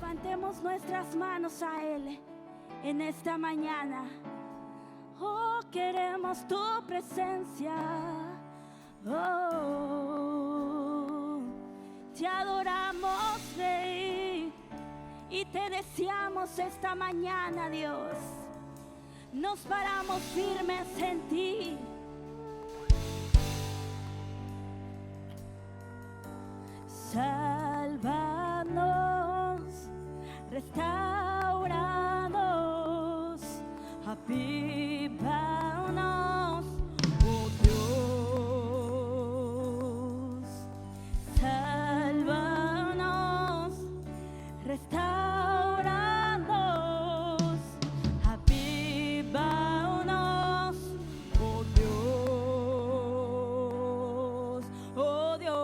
Levantemos nuestras manos a Él en esta mañana. Oh, queremos tu presencia. Oh, te adoramos, Rey, y te deseamos esta mañana, Dios. Nos paramos firmes en ti. Sálvanos, restauranos, avívanos, oh Dios. Sálvanos, restauranos, avívanos, oh Dios, oh Dios.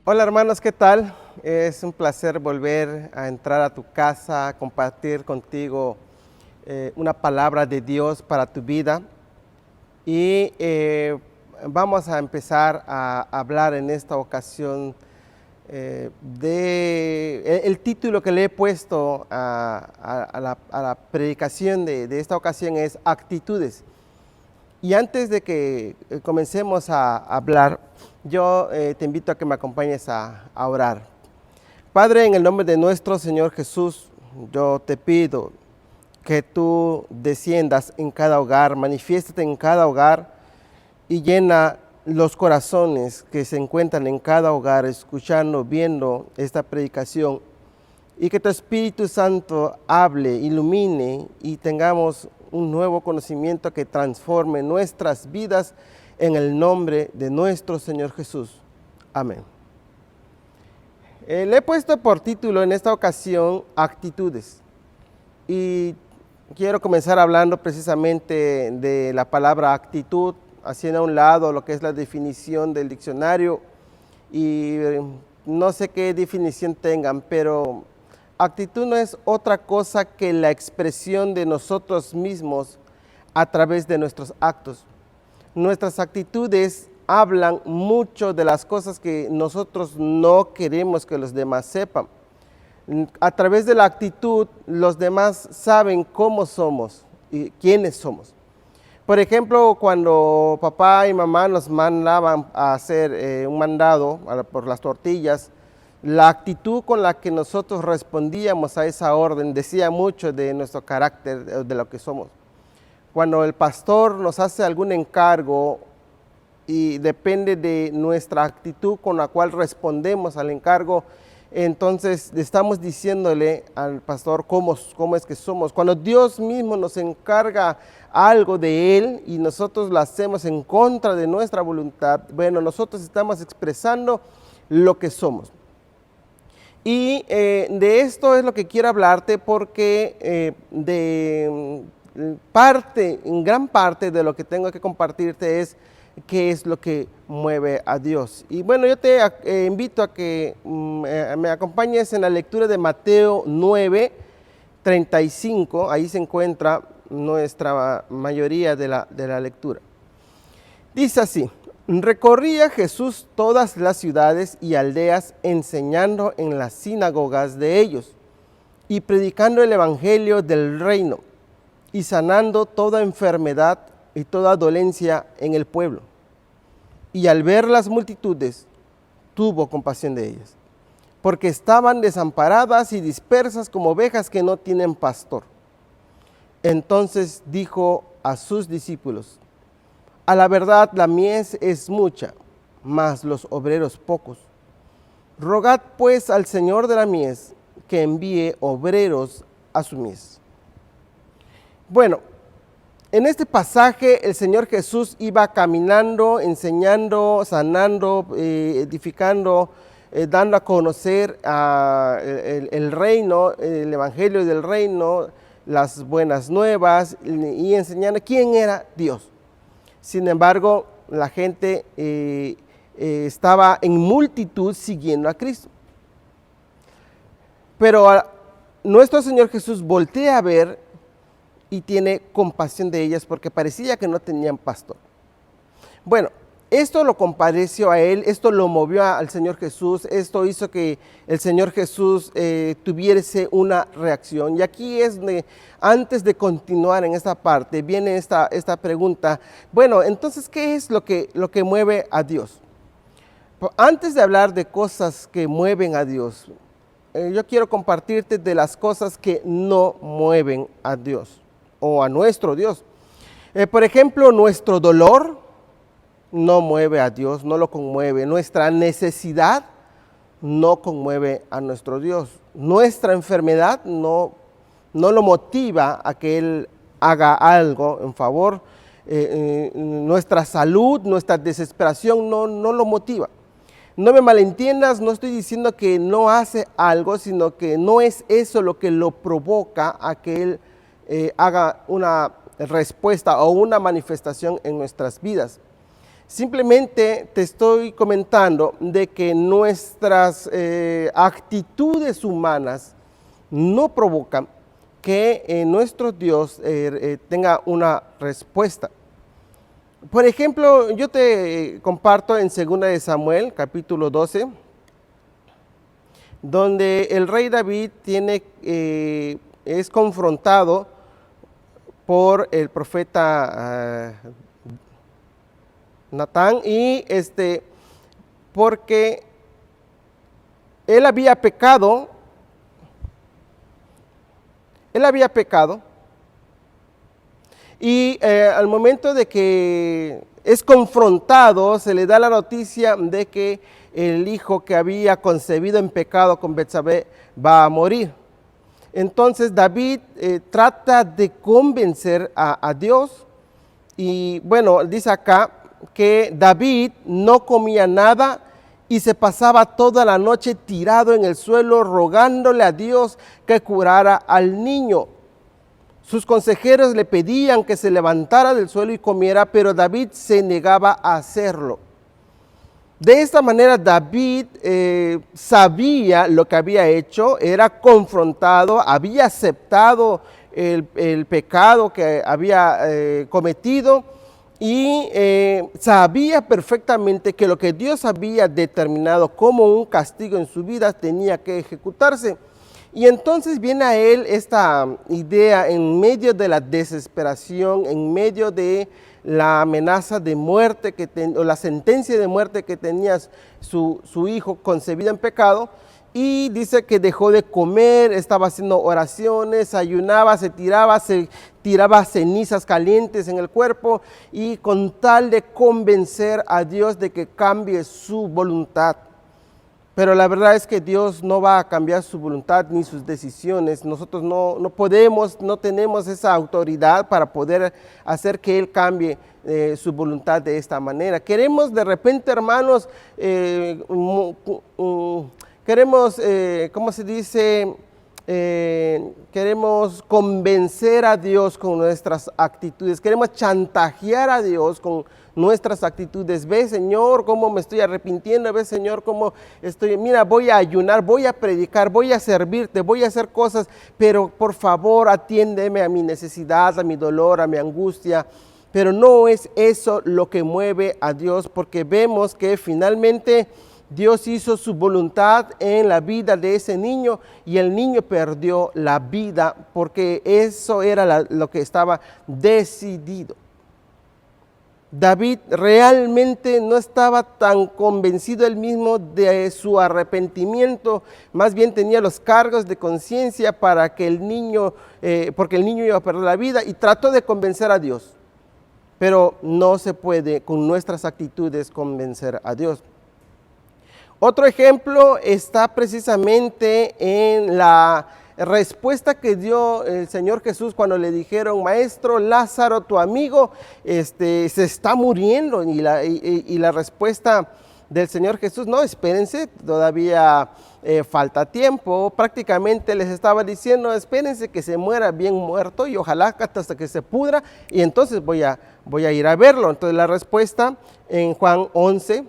Hola hermanos, ¿qué tal? Es un placer volver a entrar a tu casa, compartir contigo una palabra de Dios para tu vida. Y vamos a empezar a hablar en esta ocasión el título que le he puesto a la predicación de esta ocasión es Actitudes. Y antes de que comencemos a hablar, yo te invito a que me acompañes a orar. Padre, en el nombre de nuestro Señor Jesús, yo te pido que tú desciendas en cada hogar, manifiéstate en cada hogar y llena los corazones que se encuentran en cada hogar, escuchando, viendo esta predicación, y que tu Espíritu Santo hable, ilumine y tengamos un nuevo conocimiento que transforme nuestras vidas en el nombre de nuestro Señor Jesús. Amén. Le he puesto por título en esta ocasión actitudes, y quiero comenzar hablando precisamente de la palabra actitud, haciendo a un lado lo que es la definición del diccionario, y no sé qué definición tengan, pero actitud no es otra cosa que la expresión de nosotros mismos a través de nuestros actos. Nuestras actitudes hablan mucho de las cosas que nosotros no queremos que los demás sepan. A través de la actitud, los demás saben cómo somos y quiénes somos. Por ejemplo, cuando papá y mamá nos mandaban a hacer un mandado por las tortillas, la actitud con la que nosotros respondíamos a esa orden decía mucho de nuestro carácter, de lo que somos. Cuando el pastor nos hace algún encargo, y depende de nuestra actitud con la cual respondemos al encargo, entonces estamos diciéndole al pastor cómo es que somos. Cuando Dios mismo nos encarga algo de Él y nosotros lo hacemos en contra de nuestra voluntad, bueno, nosotros estamos expresando lo que somos. Y de esto es lo que quiero hablarte, porque en gran parte de lo que tengo que compartirte es qué es lo que mueve a Dios. Y bueno, yo te invito a que me acompañes en la lectura de Mateo 9, 35. Ahí se encuentra nuestra mayoría de la lectura. Dice así: recorría Jesús todas las ciudades y aldeas, enseñando en las sinagogas de ellos y predicando el evangelio del reino y sanando toda enfermedad y toda dolencia en el pueblo. Y al ver las multitudes, tuvo compasión de ellas, porque estaban desamparadas y dispersas como ovejas que no tienen pastor. Entonces dijo a sus discípulos: a la verdad la mies es mucha, mas los obreros pocos. Rogad pues al Señor de la mies que envíe obreros a su mies. Bueno, en este pasaje el Señor Jesús iba caminando, enseñando, sanando, edificando, dando a conocer el reino, el evangelio del reino, las buenas nuevas, y enseñando quién era Dios. Sin embargo, la gente estaba en multitud siguiendo a Cristo. Pero nuestro Señor Jesús voltea a ver y tiene compasión de ellas, porque parecía que no tenían pastor. Bueno, esto lo compadeció a él, esto lo movió al Señor Jesús, esto hizo que el Señor Jesús tuviese una reacción. Y aquí es donde, antes de continuar en esta parte, viene esta pregunta: bueno, entonces, ¿qué es lo que mueve a Dios? Antes de hablar de cosas que mueven a Dios, yo quiero compartirte de las cosas que no mueven a Dios o a nuestro Dios. Por ejemplo, nuestro dolor no mueve a Dios, no lo conmueve. Nuestra necesidad no conmueve a nuestro Dios. Nuestra enfermedad no lo motiva a que Él haga algo en favor. Nuestra salud, nuestra desesperación no lo motiva. No me malentiendas, no estoy diciendo que no hace algo, sino que no es eso lo que lo provoca a que Él haga una respuesta o una manifestación en nuestras vidas. Simplemente te estoy comentando de que nuestras actitudes humanas no provocan que nuestro Dios tenga una respuesta. Por ejemplo, yo te comparto en 2 de Samuel, capítulo 12, donde el rey David es confrontado por el profeta Natán, y porque él había pecado, y al momento de que es confrontado, se le da la noticia de que el hijo que había concebido en pecado con Betsabé va a morir. Entonces David trata de convencer a Dios. Y bueno, dice acá que David no comía nada y se pasaba toda la noche tirado en el suelo rogándole a Dios que curara al niño. Sus consejeros le pedían que se levantara del suelo y comiera, pero David se negaba a hacerlo. De esta manera David sabía lo que había hecho, era confrontado, había aceptado el pecado que había cometido y sabía perfectamente que lo que Dios había determinado como un castigo en su vida tenía que ejecutarse. Y entonces viene a él esta idea en medio de la desesperación, en medio de la amenaza de muerte o la sentencia de muerte que tenía su hijo concebido en pecado, y dice que dejó de comer, estaba haciendo oraciones, ayunaba, se tiraba cenizas calientes en el cuerpo, y con tal de convencer a Dios de que cambie su voluntad. Pero la verdad es que Dios no va a cambiar su voluntad ni sus decisiones. Nosotros no podemos, no tenemos esa autoridad para poder hacer que Él cambie su voluntad de esta manera. Queremos de repente, hermanos, queremos, ¿cómo se dice? Queremos convencer a Dios con nuestras actitudes, queremos chantajear a Dios con nuestras actitudes. Ve, Señor, cómo me estoy arrepintiendo, ve, Señor, cómo mira, voy a ayunar, voy a predicar, voy a servirte, voy a hacer cosas, pero por favor atiéndeme a mi necesidad, a mi dolor, a mi angustia. Pero no es eso lo que mueve a Dios, porque vemos que finalmente Dios hizo su voluntad en la vida de ese niño y el niño perdió la vida porque eso era lo que estaba decidido. David realmente no estaba tan convencido él mismo de su arrepentimiento, más bien tenía los cargos de conciencia para que el niño, porque el niño iba a perder la vida, y trató de convencer a Dios, pero no se puede con nuestras actitudes convencer a Dios. Otro ejemplo está precisamente en la respuesta que dio el Señor Jesús cuando le dijeron: Maestro, Lázaro, tu amigo, se está muriendo. Y la respuesta del Señor Jesús: no, espérense, todavía falta tiempo. Prácticamente les estaba diciendo: espérense que se muera bien muerto y ojalá hasta que se pudra, y entonces voy a ir a verlo. Entonces la respuesta en Juan 11,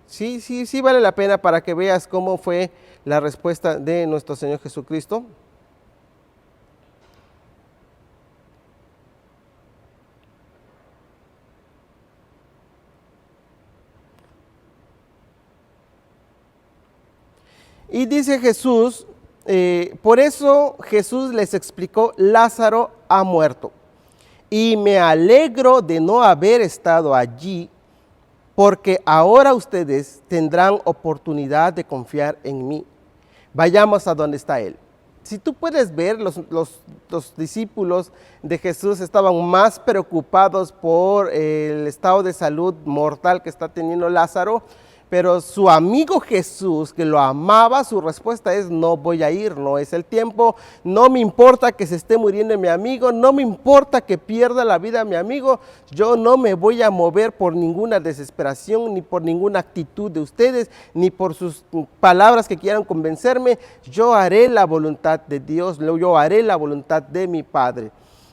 sí vale la pena para que veas cómo fue la respuesta de nuestro Señor Jesucristo. Y dice Jesús, por eso Jesús les explicó: Lázaro ha muerto, y me alegro de no haber estado allí, porque ahora ustedes tendrán oportunidad de confiar en mí. Vayamos a donde está Él. Si tú puedes ver, los discípulos de Jesús estaban más preocupados por el estado de salud mortal que está teniendo Lázaro, pero su amigo Jesús, que lo amaba, su respuesta es: no voy a ir, no es el tiempo, no me importa que se esté muriendo mi amigo, no me importa que pierda la vida mi amigo, yo no me voy a mover por ninguna desesperación, ni por ninguna actitud de ustedes, ni por sus palabras que quieran convencerme. Yo haré la voluntad de Dios, yo haré la voluntad de mi Padre.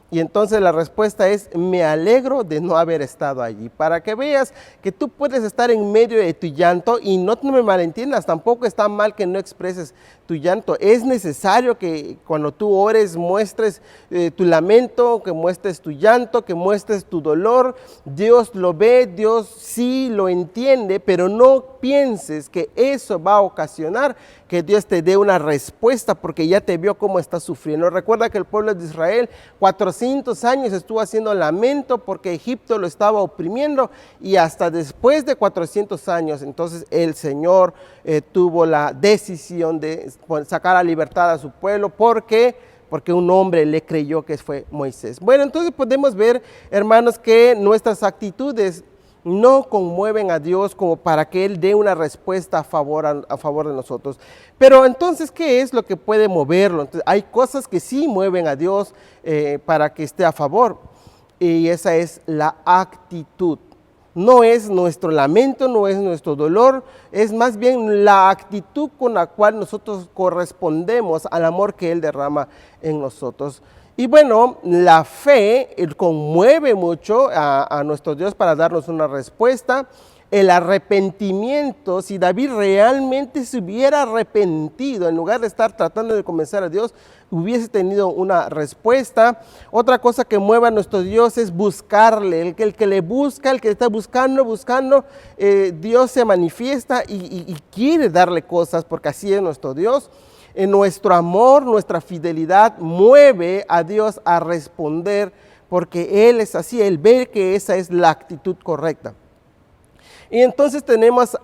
Y entonces la respuesta es: me alegro de no haber estado allí. Para que veas que tú puedes estar en medio de tu llanto, y no me malentiendas, tampoco está mal que no expreses tu llanto. Es necesario que cuando tú ores muestres tu lamento, que muestres tu llanto, que muestres tu dolor. Dios lo ve, Dios sí lo entiende, pero no pienses que eso va a ocasionar que Dios te dé una respuesta, porque ya te vio cómo estás sufriendo. Recuerda que el pueblo de Israel 400 años estuvo haciendo lamento porque Egipto lo estaba oprimiendo, y hasta después de 400 años, entonces el Señor tuvo la decisión de sacar a libertad a su pueblo, porque un hombre le creyó, que fue Moisés. Bueno, entonces podemos ver, hermanos, que nuestras actitudes no conmueven a Dios como para que Él dé una respuesta a favor de nosotros. Pero entonces, ¿qué es lo que puede moverlo? Entonces, hay cosas que sí mueven a Dios para que esté a favor, y esa es la actitud. No es nuestro lamento, no es nuestro dolor, es más bien la actitud con la cual nosotros correspondemos al amor que Él derrama en nosotros. Y bueno, la fe conmueve mucho a nuestro Dios para darnos una respuesta. El arrepentimiento, si David realmente se hubiera arrepentido, en lugar de estar tratando de convencer a Dios, hubiese tenido una respuesta. Otra cosa que mueve a nuestro Dios es buscarle. El que le busca, el que está buscando, Dios se manifiesta y quiere darle cosas, porque así es nuestro Dios. Nuestro amor, nuestra fidelidad mueve a Dios a responder, porque Él es así, Él ve que esa es la actitud correcta. Y entonces tenemos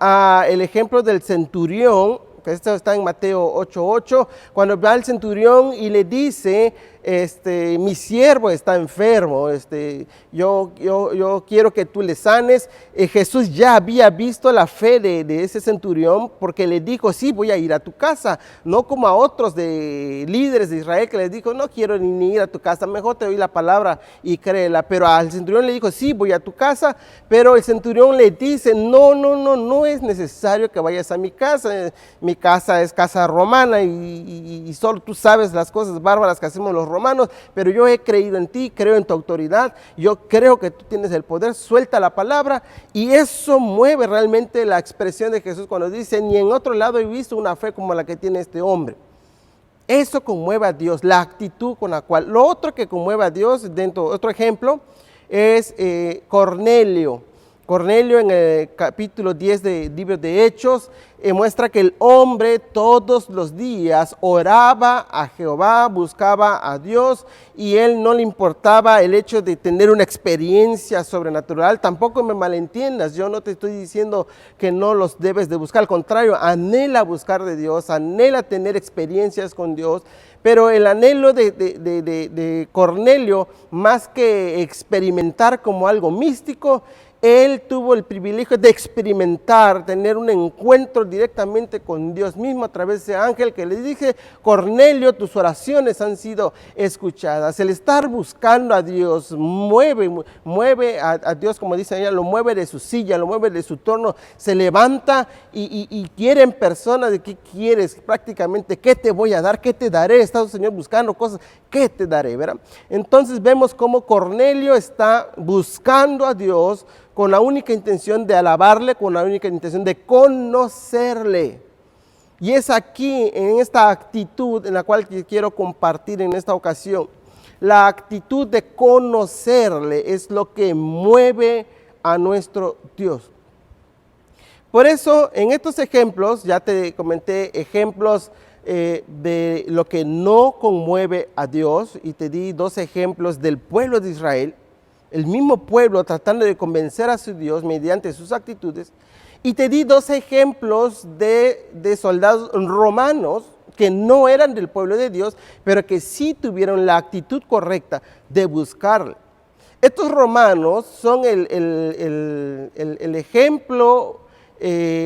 el ejemplo del centurión, que esto está en Mateo 8:8, cuando va el centurión y le dice, mi siervo está enfermo, yo quiero que tú le sanes. Jesús ya había visto la fe de ese centurión, porque le dijo, sí, voy a ir a tu casa, no como a otros de líderes de Israel que les dijo, no quiero ni ir a tu casa, mejor te doy la palabra y créela. Pero al centurión le dijo, sí, voy a tu casa, pero el centurión le dice, no es necesario que vayas a mi casa es casa romana y solo tú sabes las cosas bárbaras que hacemos los romanos, pero yo he creído en ti, creo en tu autoridad, yo creo que tú tienes el poder, suelta la palabra. Y eso mueve realmente la expresión de Jesús cuando dice, ni en otro lado he visto una fe como la que tiene este hombre. Eso conmueve a Dios, la actitud con la cual. Lo otro que conmueve a Dios, otro ejemplo, es Cornelio. Cornelio, en el capítulo 10 del libro de Hechos, muestra que el hombre todos los días oraba a Jehová, buscaba a Dios, y él no le importaba el hecho de tener una experiencia sobrenatural. Tampoco me malentiendas, yo no te estoy diciendo que no los debes de buscar, al contrario, anhela buscar de Dios, anhela tener experiencias con Dios. Pero el anhelo de Cornelio, más que experimentar como algo místico, él tuvo el privilegio de experimentar, tener un encuentro directamente con Dios mismo a través de ese ángel que le dije, Cornelio, tus oraciones han sido escuchadas. El estar buscando a Dios mueve a Dios, como dice ella, lo mueve de su silla, lo mueve de su trono, se levanta y quiere en persona de qué quieres, prácticamente, qué te voy a dar, qué te daré. Está el Señor buscando cosas, qué te daré, ¿verdad? Entonces vemos cómo Cornelio está buscando a Dios con la única intención de alabarle, con la única intención de conocerle. Y es aquí, en esta actitud en la cual quiero compartir en esta ocasión. La actitud de conocerle es lo que mueve a nuestro Dios. Por eso, en estos ejemplos, ya te comenté ejemplos de lo que no conmueve a Dios, y te di dos ejemplos del pueblo de Israel, el mismo pueblo tratando de convencer a su Dios mediante sus actitudes, y te di dos ejemplos de soldados romanos que no eran del pueblo de Dios, pero que sí tuvieron la actitud correcta de buscarle. Estos romanos son el ejemplo,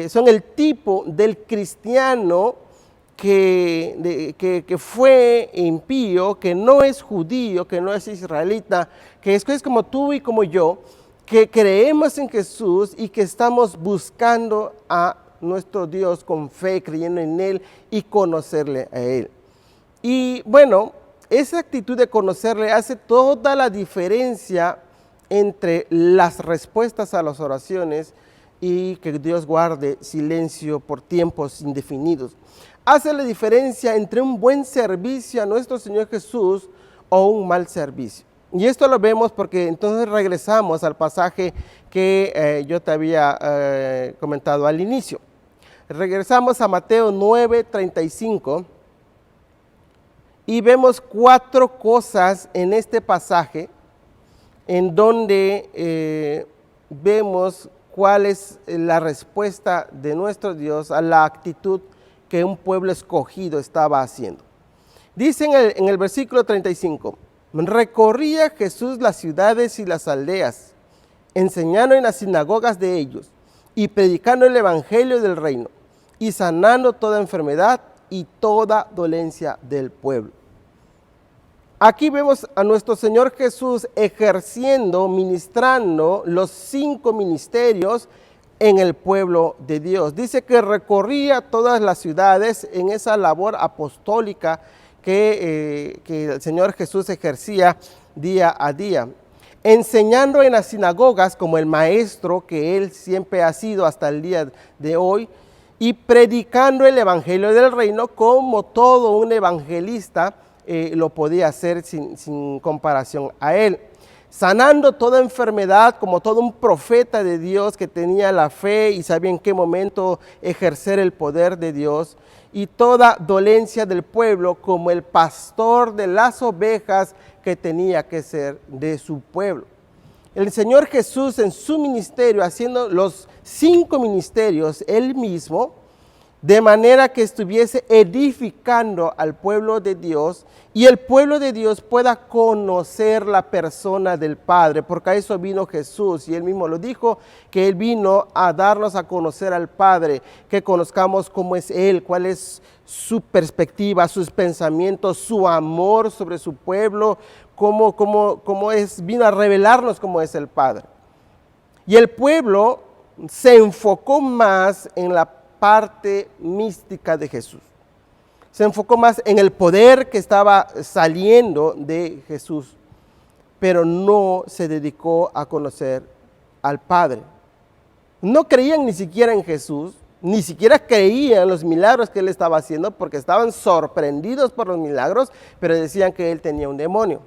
son el tipo del cristiano que fue impío, que no es judío, que no es israelita, que es como tú y como yo, que creemos en Jesús y que estamos buscando a nuestro Dios con fe, creyendo en Él y conocerle a Él. Y bueno, esa actitud de conocerle hace toda la diferencia entre las respuestas a las oraciones y que Dios guarde silencio por tiempos indefinidos. Hace la diferencia entre un buen servicio a nuestro Señor Jesús o un mal servicio. Y esto lo vemos porque entonces regresamos al pasaje que yo te había comentado al inicio. Regresamos a Mateo 9:35 y vemos 4 cosas en este pasaje en donde vemos cuál es la respuesta de nuestro Dios a la actitud que un pueblo escogido estaba haciendo. Dice en el versículo 35, recorría Jesús las ciudades y las aldeas, enseñando en las sinagogas de ellos y predicando el evangelio del reino y sanando toda enfermedad y toda dolencia del pueblo. Aquí vemos a nuestro Señor Jesús ejerciendo, ministrando los 5 ministerios en el pueblo de Dios. Dice que recorría todas las ciudades en esa labor apostólica que el Señor Jesús ejercía día a día, enseñando en las sinagogas como el maestro que Él siempre ha sido hasta el día de hoy, y predicando el evangelio del reino como todo un evangelista lo podía hacer sin comparación a Él. Sanando toda enfermedad como todo un profeta de Dios que tenía la fe y sabía en qué momento ejercer el poder de Dios, y toda dolencia del pueblo como el pastor de las ovejas que tenía que ser de su pueblo. El Señor Jesús en su ministerio, haciendo los 5 ministerios Él mismo, de manera que estuviese edificando al pueblo de Dios y el pueblo de Dios pueda conocer la persona del Padre, porque a eso vino Jesús y Él mismo lo dijo, que Él vino a darnos a conocer al Padre, que conozcamos cómo es Él, cuál es su perspectiva, sus pensamientos, su amor sobre su pueblo, vino a revelarnos cómo es el Padre. Y el pueblo se enfocó más en la parte mística de Jesús. Se enfocó más en el poder que estaba saliendo de Jesús, pero no se dedicó a conocer al Padre. No creían ni siquiera en Jesús, ni siquiera creían los milagros que Él estaba haciendo, porque estaban sorprendidos por los milagros, pero decían que Él tenía un demonio.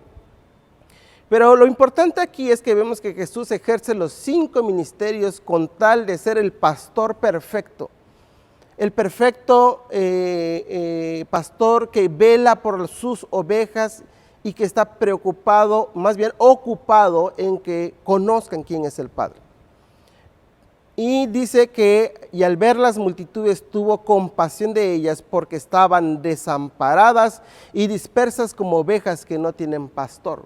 Pero lo importante aquí es que vemos que Jesús ejerce los 5 ministerios con tal de ser el pastor perfecto. El perfecto pastor que vela por sus ovejas y que está preocupado, más bien ocupado en que conozcan quién es el Padre. Y dice que, y al ver las multitudes tuvo compasión de ellas porque estaban desamparadas y dispersas como ovejas que no tienen pastor.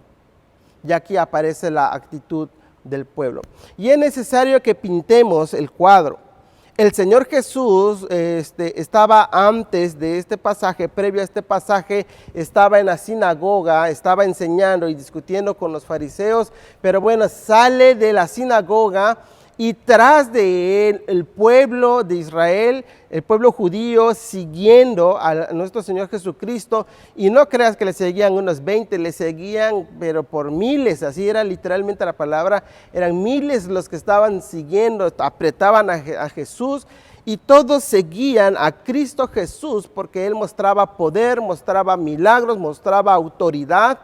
Y aquí aparece la actitud del pueblo. Y es necesario que pintemos el cuadro. El Señor Jesús estaba antes de este pasaje, previo a este pasaje, estaba en la sinagoga, estaba enseñando y discutiendo con los fariseos, pero bueno, sale de la sinagoga y tras de él el pueblo de Israel, el pueblo judío, siguiendo a nuestro Señor Jesucristo, y no creas que le seguían unos 20, le seguían pero por miles, así era literalmente la palabra, eran miles los que estaban siguiendo, apretaban a Jesús, y todos seguían a Cristo Jesús porque Él mostraba poder, mostraba milagros, mostraba autoridad,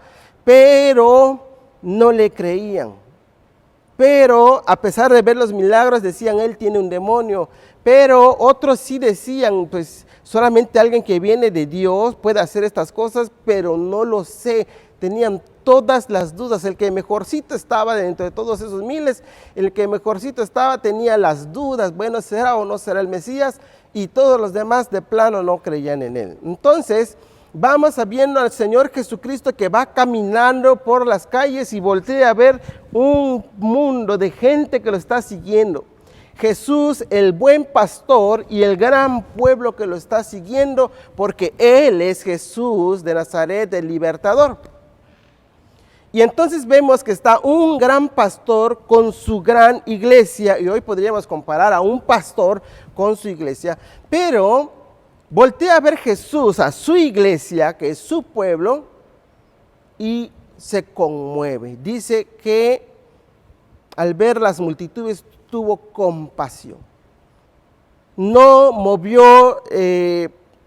pero no le creían. Pero a pesar de ver los milagros decían, Él tiene un demonio. Pero otros sí decían, pues solamente alguien que viene de Dios puede hacer estas cosas, pero no lo sé. Tenían todas las dudas. El que mejorcito estaba dentro de todos esos miles, el que mejorcito estaba tenía las dudas. Bueno, ¿será o no será el Mesías? Y todos los demás de plano no creían en Él. Entonces, vamos viendo al Señor Jesucristo que va caminando por las calles y voltea a ver un mundo de gente que lo está siguiendo. Jesús, el buen pastor y el gran pueblo que lo está siguiendo porque Él es Jesús de Nazaret, el libertador. Y entonces vemos que está un gran pastor con su gran iglesia, y hoy podríamos comparar a un pastor con su iglesia, pero voltea a ver Jesús a su iglesia, que es su pueblo, y se conmueve. Dice que al ver las multitudes tuvo compasión. No movió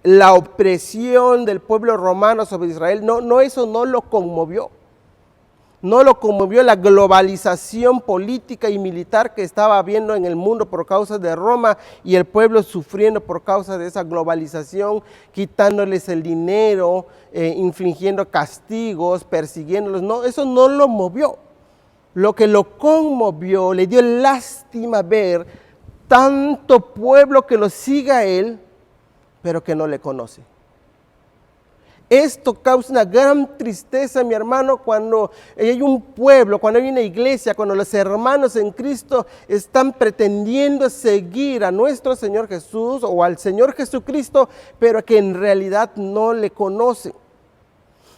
la opresión del pueblo romano sobre Israel, eso no lo conmovió. No lo conmovió la globalización política y militar que estaba habiendo en el mundo por causa de Roma y el pueblo sufriendo por causa de esa globalización, quitándoles el dinero, infligiendo castigos, persiguiéndolos. No, eso no lo movió. Lo que lo conmovió, le dio lástima ver tanto pueblo que lo siga a Él, pero que no le conoce. Esto causa una gran tristeza, mi hermano, cuando hay un pueblo, cuando hay una iglesia, cuando los hermanos en Cristo están pretendiendo seguir a nuestro Señor Jesús o al Señor Jesucristo, pero que en realidad no le conocen.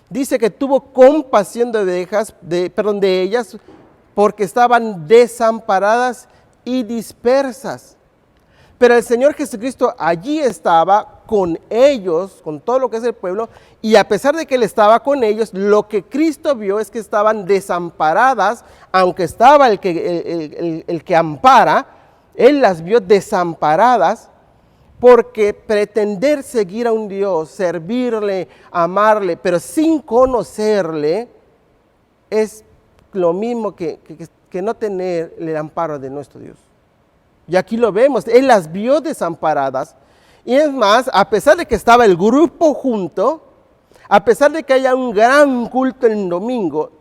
Dice que tuvo compasión de ellas, porque estaban desamparadas y dispersas. Pero el Señor Jesucristo allí estaba con ellos, con todo lo que es el pueblo, y a pesar de que Él estaba con ellos, lo que Cristo vio es que estaban desamparadas, aunque estaba el que ampara, Él las vio desamparadas, porque pretender seguir a un Dios, servirle, amarle, pero sin conocerle, es lo mismo que no tener el amparo de nuestro Dios. Y aquí lo vemos, Él las vio desamparadas. Y es más, a pesar de que estaba el grupo junto, a pesar de que haya un gran culto el domingo,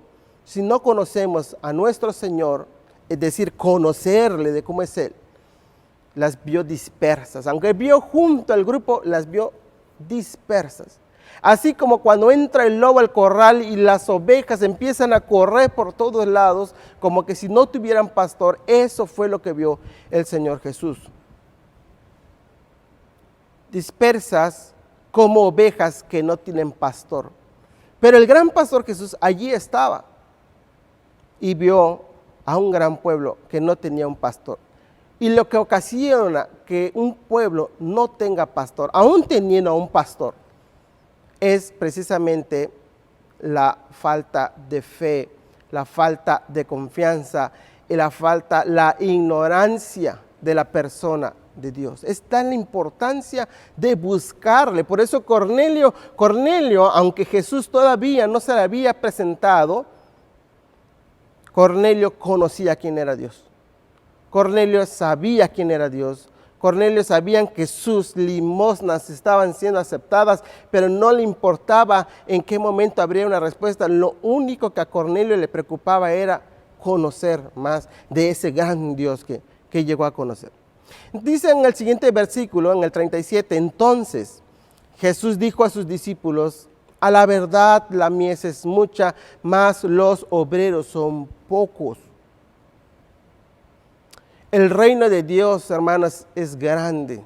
si no conocemos a nuestro Señor, es decir, conocerle de cómo es Él, las vio dispersas. Aunque vio junto al grupo, las vio dispersas. Así como cuando entra el lobo al corral y las ovejas empiezan a correr por todos lados, como que si no tuvieran pastor, eso fue lo que vio el Señor Jesús. Dispersas como ovejas que no tienen pastor. Pero el gran pastor Jesús allí estaba y vio a un gran pueblo que no tenía un pastor. Y lo que ocasiona que un pueblo no tenga pastor, aún teniendo a un pastor, es precisamente la falta de fe, la falta de confianza y la ignorancia de la persona de Dios. Es tan la importancia de buscarle. Por eso Cornelio, aunque Jesús todavía no se le había presentado, Cornelio conocía quién era Dios. Cornelio sabía quién era Dios. Cornelio sabía que sus limosnas estaban siendo aceptadas, pero no le importaba en qué momento habría una respuesta. Lo único que a Cornelio le preocupaba era conocer más de ese gran Dios que llegó a conocer. Dice en el siguiente versículo, en el 37, entonces Jesús dijo a sus discípulos, a la verdad la mies es mucha, mas los obreros son pocos. El reino de Dios, hermanas, es grande.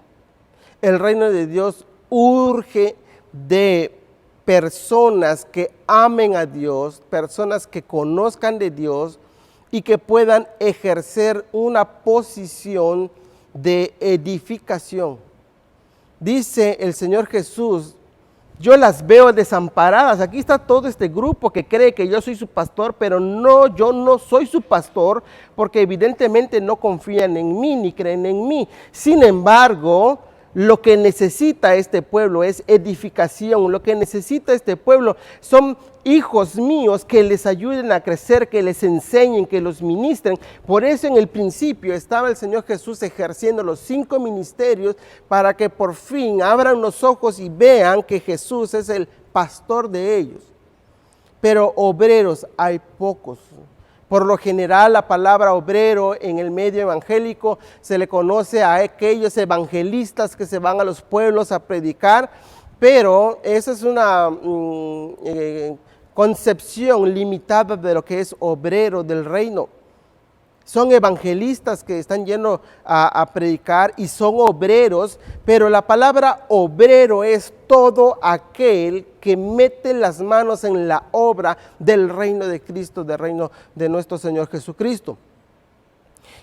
El reino de Dios urge de personas que amen a Dios, personas que conozcan de Dios y que puedan ejercer una posición de edificación. Dice el Señor Jesús, yo las veo desamparadas. Aquí está todo este grupo que cree que yo soy su pastor, pero no, yo no soy su pastor, porque evidentemente no confían en mí ni creen en mí. Sin embargo, lo que necesita este pueblo es edificación. Lo que necesita este pueblo son hijos míos que les ayuden a crecer, que les enseñen, que los ministren. Por eso en el principio estaba el Señor Jesús ejerciendo los 5 ministerios para que por fin abran los ojos y vean que Jesús es el pastor de ellos. Pero obreros hay pocos. Por lo general, la palabra obrero en el medio evangélico se le conoce a aquellos evangelistas que se van a los pueblos a predicar, pero esa es una concepción limitada de lo que es obrero del reino. Son evangelistas que están yendo a predicar y son obreros, pero la palabra obrero es todo aquel que mete las manos en la obra del reino de Cristo, del reino de nuestro Señor Jesucristo.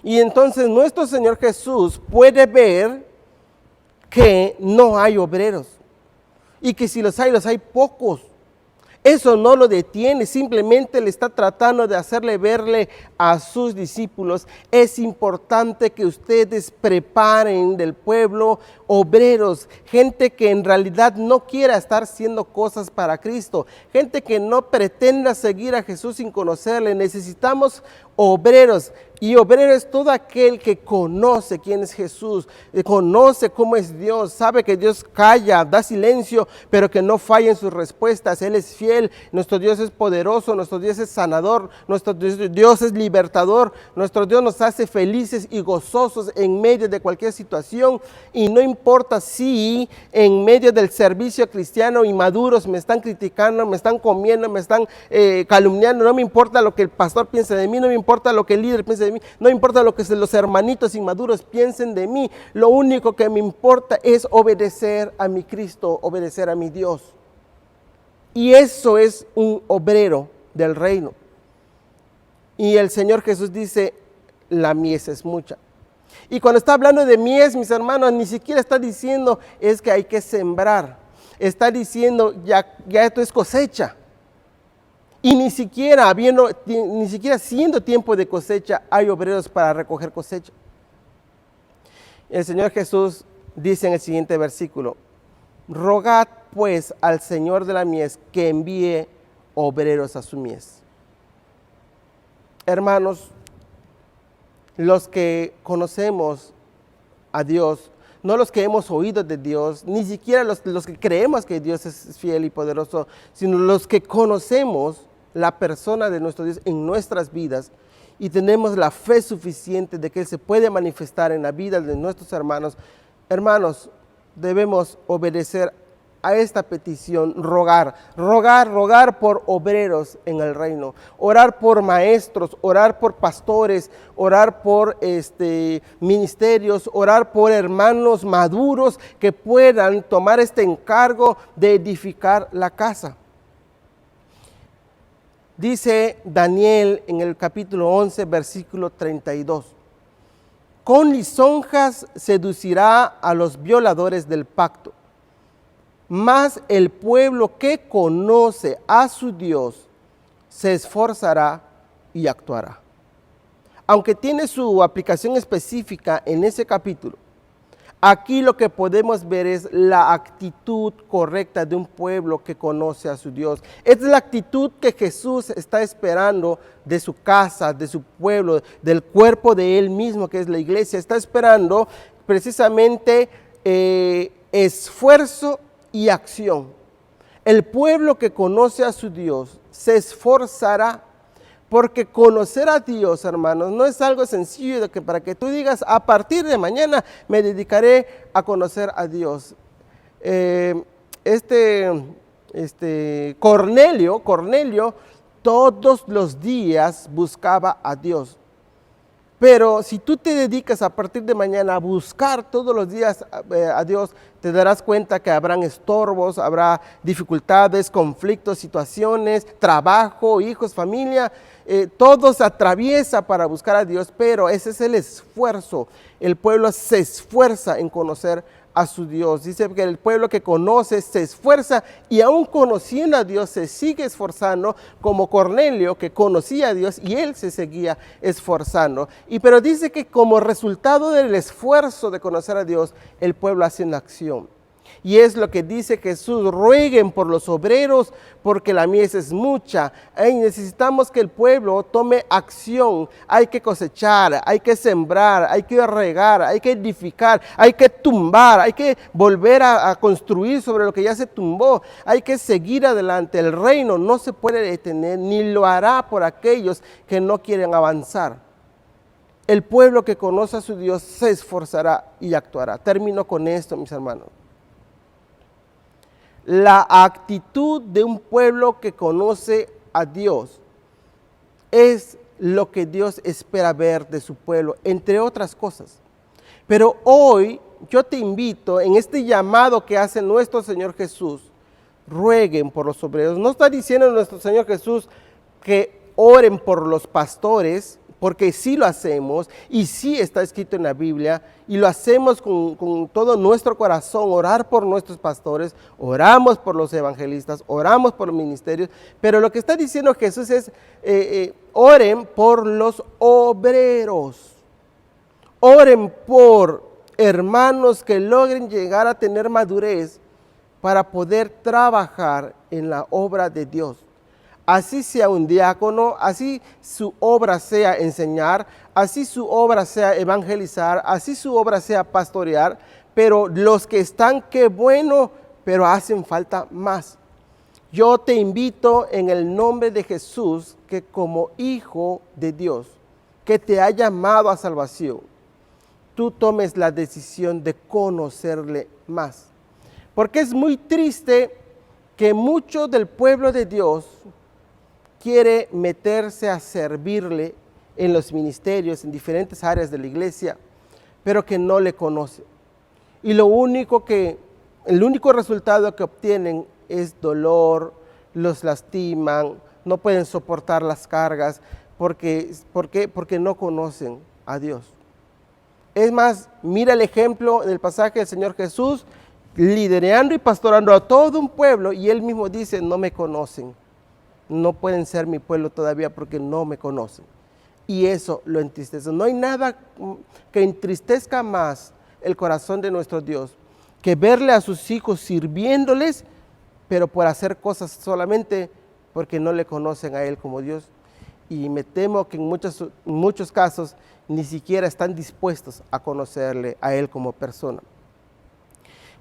Y entonces nuestro Señor Jesús puede ver que no hay obreros y que si los hay pocos. Eso no lo detiene, simplemente le está tratando de hacerle verle a sus discípulos. Es importante que ustedes preparen del pueblo obreros, gente que en realidad no quiera estar haciendo cosas para Cristo, gente que no pretenda seguir a Jesús sin conocerle. Necesitamos obreros. Y obrero es todo aquel que conoce quién es Jesús, conoce cómo es Dios, sabe que Dios calla, da silencio, pero que no falla en sus respuestas. Él es fiel, nuestro Dios es poderoso, nuestro Dios es sanador, nuestro Dios es libertador, nuestro Dios nos hace felices y gozosos en medio de cualquier situación. Y no importa si en medio del servicio cristiano inmaduros me están criticando, me están comiendo, me están calumniando, no me importa lo que el pastor piense de mí, no me importa lo que el líder piense de mí, no importa lo que los hermanitos inmaduros piensen de mí, lo único que me importa es obedecer a mi Cristo, obedecer a mi Dios. Y eso es un obrero del reino. Y el Señor Jesús dice, la mies es mucha. Y cuando está hablando de mies, mis hermanos, ni siquiera está diciendo es que hay que sembrar. Está diciendo ya esto es cosecha. Y ni siquiera siendo tiempo de cosecha, hay obreros para recoger cosecha. El Señor Jesús dice en el siguiente versículo, rogad pues al Señor de la mies que envíe obreros a su mies. Hermanos, los que conocemos a Dios, no los que hemos oído de Dios, ni siquiera los que creemos que Dios es fiel y poderoso, sino los que conocemos la persona de nuestro Dios en nuestras vidas y tenemos la fe suficiente de que Él se puede manifestar en la vida de nuestros hermanos. Hermanos, debemos obedecer a esta petición, rogar por obreros en el reino, orar por maestros, orar por pastores, orar por ministerios, orar por hermanos maduros que puedan tomar este encargo de edificar la casa. Dice Daniel en el capítulo 11, versículo 32. Con lisonjas seducirá a los violadores del pacto, mas el pueblo que conoce a su Dios se esforzará y actuará. Aunque tiene su aplicación específica en ese capítulo, aquí lo que podemos ver es la actitud correcta de un pueblo que conoce a su Dios. Es la actitud que Jesús está esperando de su casa, de su pueblo, del cuerpo de Él mismo, que es la iglesia. Está esperando precisamente esfuerzo y acción. El pueblo que conoce a su Dios se esforzará. Porque conocer a Dios, hermanos, no es algo sencillo de que para que tú digas, a partir de mañana me dedicaré a conocer a Dios. Cornelio todos los días buscaba a Dios. Pero si tú te dedicas a partir de mañana a buscar todos los días a Dios, te darás cuenta que habrán estorbos, habrá dificultades, conflictos, situaciones, trabajo, hijos, familia. Todo se atraviesa para buscar a Dios, pero ese es el esfuerzo. El pueblo se esfuerza en conocer a su Dios. Dice que el pueblo que conoce se esfuerza y aún conociendo a Dios se sigue esforzando, como Cornelio que conocía a Dios y él se seguía esforzando. Pero dice que como resultado del esfuerzo de conocer a Dios, el pueblo hace una acción. Y es lo que dice Jesús, rueguen por los obreros porque la mies es mucha. Necesitamos que el pueblo tome acción. Hay que cosechar, hay que sembrar, hay que regar, hay que edificar, hay que tumbar, hay que volver a construir sobre lo que ya se tumbó. Hay que seguir adelante. El reino no se puede detener ni lo hará por aquellos que no quieren avanzar. El pueblo que conoce a su Dios se esforzará y actuará. Termino con esto, mis hermanos. La actitud de un pueblo que conoce a Dios es lo que Dios espera ver de su pueblo, entre otras cosas. Pero hoy yo te invito en este llamado que hace nuestro Señor Jesús, rueguen por los obreros. No está diciendo nuestro Señor Jesús que oren por los pastores, porque sí lo hacemos y sí está escrito en la Biblia y lo hacemos con todo nuestro corazón, orar por nuestros pastores, oramos por los evangelistas, oramos por los ministerios, pero lo que está diciendo Jesús es oren por los obreros, oren por hermanos que logren llegar a tener madurez para poder trabajar en la obra de Dios. así sea un diácono, así su obra sea enseñar, así su obra sea evangelizar, así su obra sea pastorear, pero los que están, qué bueno, pero hacen falta más. Yo te invito en el nombre de Jesús, que como hijo de Dios, que te ha llamado a salvación, tú tomes la decisión de conocerle más. Porque es muy triste que mucho del pueblo de Dios quiere meterse a servirle en los ministerios, en diferentes áreas de la iglesia, pero que no le conoce. Y el único resultado que obtienen es dolor, los lastiman, no pueden soportar las cargas, porque no conocen a Dios. Es más, mira el ejemplo del pasaje del Señor Jesús, liderando y pastorando a todo un pueblo, y Él mismo dice, no me conocen, no pueden ser mi pueblo todavía porque no me conocen. Y eso lo entristece. No hay nada que entristezca más el corazón de nuestro Dios que verle a sus hijos sirviéndoles, pero por hacer cosas solamente porque no le conocen a Él como Dios. Y me temo que en muchos casos ni siquiera están dispuestos a conocerle a Él como persona.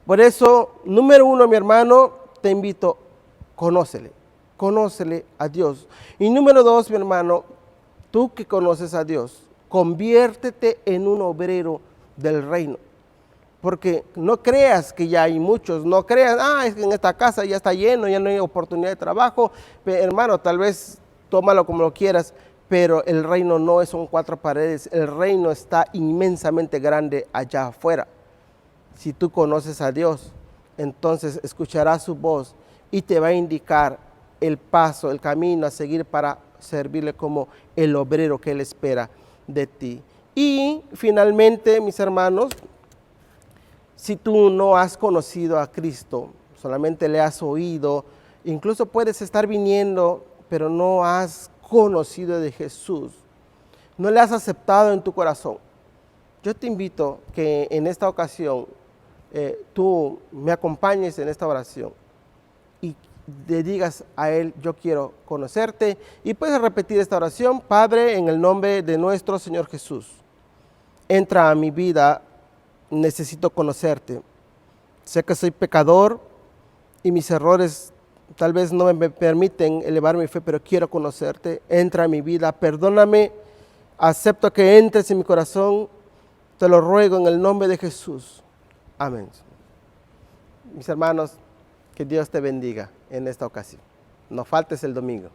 Por eso, número uno, mi hermano, te invito, conócele a Dios. Y número dos, mi hermano, tú que conoces a Dios, conviértete en un obrero del reino. Porque no creas que ya hay muchos, no creas, es que en esta casa ya está lleno, ya no hay oportunidad de trabajo. Pero, hermano, tal vez tómalo como lo quieras, pero el reino no son 4 paredes, el reino está inmensamente grande allá afuera. Si tú conoces a Dios, entonces escucharás su voz y te va a indicar el paso, el camino a seguir para servirle como el obrero que Él espera de ti. Y finalmente, mis hermanos, si tú no has conocido a Cristo, solamente le has oído, incluso puedes estar viniendo, pero no has conocido de Jesús, no le has aceptado en tu corazón. Yo te invito que en esta ocasión tú me acompañes en esta oración y le digas a Él, yo quiero conocerte. Y puedes repetir esta oración: Padre, en el nombre de nuestro Señor Jesús, entra a mi vida. Necesito conocerte. Sé que soy pecador y mis errores tal vez no me permiten elevar mi fe, pero quiero conocerte. Entra en mi vida, perdóname, acepto que entres en mi corazón. Te lo ruego en el nombre de Jesús. Amén. Mis hermanos, que Dios te bendiga en esta ocasión. No faltes el domingo.